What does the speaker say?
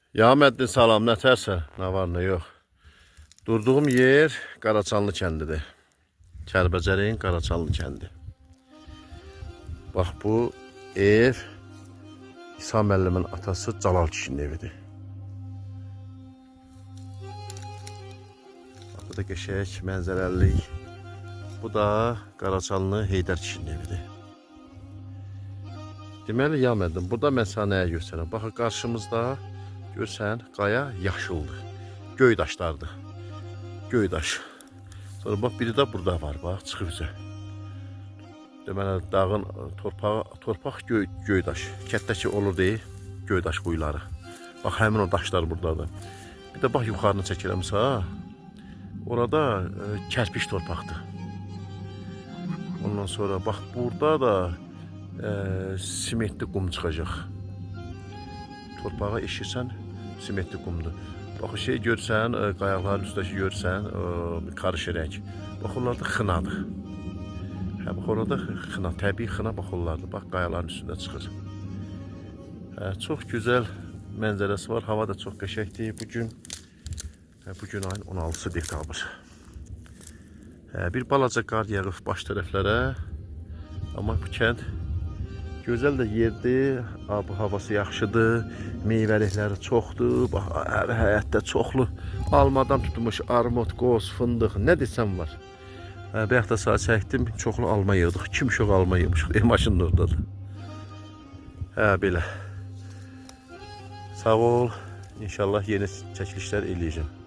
Ya Məddin salam, nətərsə? Nə var, nə yox. Durduğum yer Qaraçanlı kəndidir. Kəlbəcərin Qaraçanlı kəndi. Bax, bu ev İsa müəllimin atası Calal kişinin evidir. Bax, bu da qəşəng, mənzərəlilik. Bu da Qaraçanlı Heydər kişinin evidir. Deməli, ya Məddin, burada mən sənə nəyə göstərəm? Bax, qarşımızda görsən, qaya yaşıldır. Göy daşlardır. Göy daş. Sonra bax, biri də burada var, bax, çıxıb üzə. Deməli, dağın torpaq göy daş. Kətdəki olur deyil, göy daş quyuları. Bax, həmin o daşlar buradadır. Bir də bax, yuxarını çəkirəmsə, orada kərpiş torpaqdır. Ondan sonra bax, burada da simentli qum çıxacaq. Torpağa eşirsən, simentli qumdur. Bax, şey görsən, qayaqların üstəki görsən, karışır rəng. Bax, onlar da xınadır. Hə, bax, orada xına, təbii xına bax, onlardır. Bax, qayaların üstündə çıxır. Hə, çox gözəl mənzərəsi var. Hava da çox qəşəkdir bugün. Bugün ayın 16 dekabr. Hə, bir balaca qar yağıb baş tərəflərə. Amma bu kənd gözəl də yerdir, havası yaxşıdır, meyvəlikləri çoxdur, bax, hər həyətdə çoxlu almadan tutmuş armud, qoz, fındıq, nə desəm var. Bayaq da saat çəkdim, çoxlu alma yığdıq, 2 uşaq alma yığmışıq, maşının oradadır. Hə, belə. Sağ ol, inşallah yeni çəkilişlər eləyəcəm.